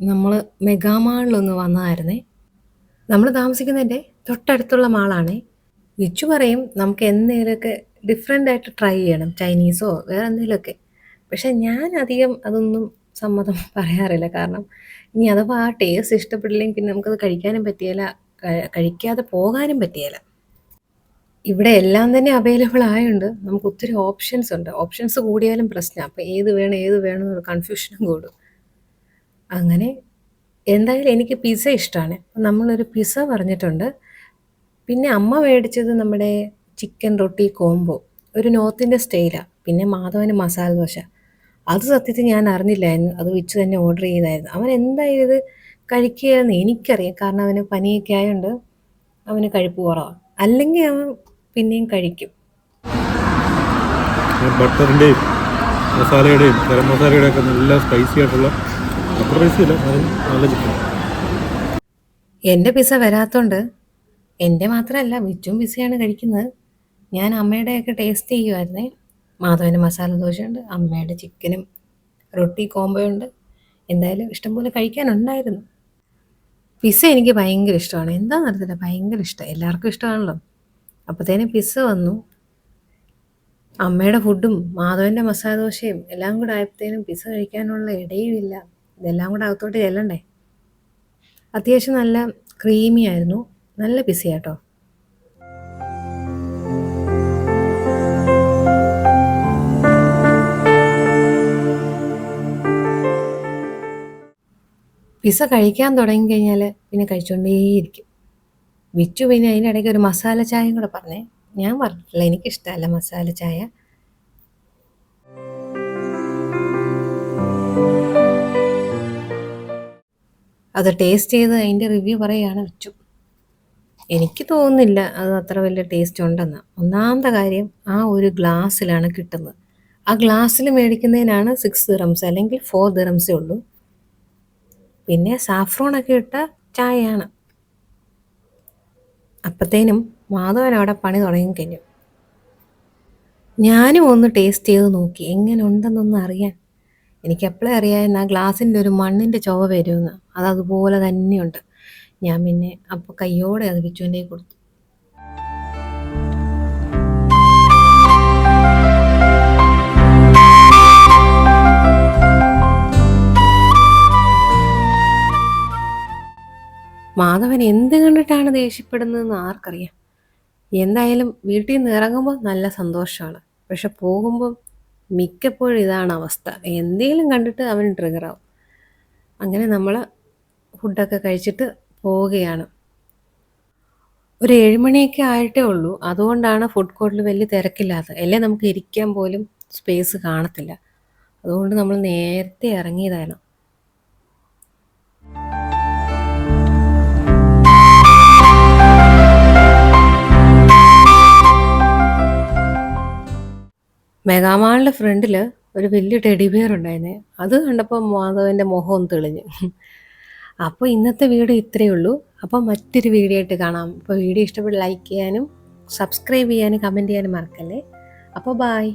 നമ്മൾ മെഗാമാളിലൊന്ന് വന്നതായിരുന്നേ. നമ്മൾ താമസിക്കുന്നതിൻ്റെ തൊട്ടടുത്തുള്ള മാളാണേ. വിച്ചു പറയും നമുക്ക് എന്തെങ്കിലുമൊക്കെ ഡിഫറെൻ്റ് ആയിട്ട് ട്രൈ ചെയ്യണം, ചൈനീസോ വേറെ എന്തെങ്കിലുമൊക്കെ. പക്ഷെ ഞാൻ അധികം അതൊന്നും സമ്മതം പറയാറില്ല. കാരണം ഇനി അഥവാ ആ ടേസ്റ്റ് ഇഷ്ടപ്പെട്ടില്ലെങ്കിൽ പിന്നെ നമുക്കത് കഴിക്കാനും പറ്റിയേല, കഴിക്കാതെ പോകാനും പറ്റിയേല. ഇവിടെ എല്ലാം തന്നെ അവൈലബിൾ ആയതുകൊണ്ട് നമുക്ക് ഒത്തിരി ഓപ്ഷൻസ് ഉണ്ട്. ഓപ്ഷൻസ് കൂടിയാലും പ്രശ്നമാണ്. അപ്പോൾ ഏത് വേണം എന്നൊരു കൺഫ്യൂഷനും കൂടും. അങ്ങനെ എന്തായാലും എനിക്ക് പിസ്സ ഇഷ്ടമാണ്. നമ്മളൊരു പിസ്സ പറഞ്ഞിട്ടുണ്ട്. പിന്നെ അമ്മ മേടിച്ചത് നമ്മുടെ ചിക്കൻ റൊട്ടി കോംബോ, ഒരു നോർത്ത് ഇന്ത്യൻ സ്റ്റൈലാണ്. പിന്നെ മാധവന് മസാല ദോശ. അത് സത്യത്തിൽ ഞാൻ അറിഞ്ഞില്ലായിരുന്നു, അത് വെച്ച് തന്നെ ഓർഡർ ചെയ്തായിരുന്നു. അവൻ എന്തായാലും ഇത് കഴിക്കുകയെന്ന് എനിക്കറിയാം. കാരണം അവന് പനിയൊക്കെ ആയതുകൊണ്ട് അവന് കഴിപ്പ് കുറവാണ്. അല്ലെങ്കിൽ അവൻ പിന്നെയും കഴിക്കും. ബട്ടറിൻ്റെയും മസാലയുടെയും ഗരം മസാലയുടെയും ഒക്കെ നല്ല സ്പൈസി ആയിട്ടുള്ള, അത്ര സ്പൈസി അല്ല, നല്ല ചിക്കൻ. എൻ്റെ പിസ്സ വരാത്തോണ്ട് എൻ്റെ മാത്രമല്ല വിച്ചും പിസ്സയാണ് കഴിക്കുന്നത്. ഞാൻ അമ്മയുടെയൊക്കെ ടേസ്റ്റ് ചെയ്യുമായിരുന്നേ. മാധവൻ്റെ മസാല ദോശയുണ്ട്, അമ്മയുടെ ചിക്കനും റൊട്ടി കോംബോ ഉണ്ട്. എന്തായാലും ഇഷ്ടംപോലെ കഴിക്കാനുണ്ടായിരുന്നു. പിസ്സ എനിക്ക് ഭയങ്കര ഇഷ്ടമാണ്. എന്താണെന്ന് അറിയത്തില്ല, ഭയങ്കര ഇഷ്ടം. എല്ലാവർക്കും ഇഷ്ടമാണല്ലോ. അപ്പോഴത്തേനും പിസ്സ വന്നു. അമ്മയുടെ ഫുഡും മാധവൻ്റെ മസാല ദോശയും എല്ലാം കൂടെ ആയപ്പോഴത്തേനും പിസ്സ കഴിക്കാനുള്ള ഇടയും ഇല്ല. ഇതെല്ലാം കൂടെ അകത്തോട്ട് ചെല്ലണ്ടേ. അത്യാവശ്യം നല്ല ക്രീമി ആയിരുന്നു. നല്ല പിസ്സയാട്ടോ. പിസ്സ കഴിക്കാൻ തുടങ്ങിക്കഴിഞ്ഞാൽ പിന്നെ കഴിച്ചുകൊണ്ടേയിരിക്കും. വിച്ചു പിന്നെ അതിനിടയ്ക്ക് ഒരു മസാല ചായയും കൂടെ പറഞ്ഞേ. ഞാൻ പറഞ്ഞിട്ടില്ല, എനിക്കിഷ്ടമല്ല മസാല ചായ. അത് ടേസ്റ്റ് ചെയ്ത് അതിൻ്റെ റിവ്യൂ പറയുകയാണ് വിച്ചു. എനിക്ക് തോന്നുന്നില്ല അത് അത്ര വലിയ ടേസ്റ്റ് ഉണ്ടെന്ന്. ഒന്നാമത്തെ കാര്യം, ആ ഒരു ഗ്ലാസ്സിലാണ് കിട്ടുന്നത്. ആ ഗ്ലാസ്സിൽ മേടിക്കുന്നതിനാണ് 6 ദിറംസ് അല്ലെങ്കിൽ 4 ദിറംസേ ഉള്ളൂ. പിന്നെ സാഫ്രോണൊക്കെ ഇട്ട ചായയാണ്. അപ്പോഴത്തേനും മാധവൻ അവിടെ പണി തുടങ്ങിക്കഴിഞ്ഞു. ഞാനും ഒന്ന് ടേസ്റ്റ് ചെയ്ത് നോക്കി എങ്ങനെ ഉണ്ടെന്നൊന്ന് അറിയാൻ. എനിക്ക് എപ്പോഴേ അറിയാമായിരുന്നു ആ ഗ്ലാസിൻ്റെ ഒരു മണ്ണിൻ്റെ ചുവ വരുമെന്ന്. അതതുപോലെ തന്നെയുണ്ട്. ഞാൻ പിന്നെ അപ്പോൾ കയ്യോടെ അത് വിച്ചുവിൻ്റെ കൊടുത്തു. മാധവൻ എന്ത് കണ്ടിട്ടാണ് ദേഷ്യപ്പെടുന്നതെന്ന് ആർക്കറിയാം. എന്തായാലും വീട്ടിൽ നിന്ന് ഇറങ്ങുമ്പോൾ നല്ല സന്തോഷമാണ്. പക്ഷെ പോകുമ്പം മിക്കപ്പോഴും ഇതാണ് അവസ്ഥ. എന്തെങ്കിലും കണ്ടിട്ട് അവൻ ട്രിഗറാവും. അങ്ങനെ നമ്മൾ ഫുഡൊക്കെ കഴിച്ചിട്ട് പോവുകയാണ്. ഒരു 7 മണിയൊക്കെ ആയിട്ടേ ഉള്ളൂ. അതുകൊണ്ടാണ് ഫുഡ് കോർട്ടിൽ വലിയ തിരക്കില്ലാത്തത്. അല്ലേ നമുക്ക് ഇരിക്കാൻ പോലും സ്പേസ് കാണത്തില്ല. അതുകൊണ്ട് നമ്മൾ നേരത്തെ ഇറങ്ങിയതാണ്. മെഗാമാളിൻ്റെ ഫ്രണ്ടിൽ ഒരു വലിയ ടെഡി ബിയർ ഉണ്ടായിരുന്നേ. അത് കണ്ടപ്പോൾ മാധവൻ്റെ മുഖം ഒന്ന് തെളിഞ്ഞു. അപ്പോൾ ഇന്നത്തെ വീഡിയോ ഇത്രയേ ഉള്ളൂ. അപ്പോൾ മറ്റൊരു വീഡിയോ ആയിട്ട് കാണാം. അപ്പോൾ വീഡിയോ ഇഷ്ടപ്പെട്ട് ലൈക്ക് ചെയ്യാനും സബ്സ്ക്രൈബ് ചെയ്യാനും കമൻറ്റ് ചെയ്യാനും മറക്കല്ലേ. അപ്പോൾ ബായ്.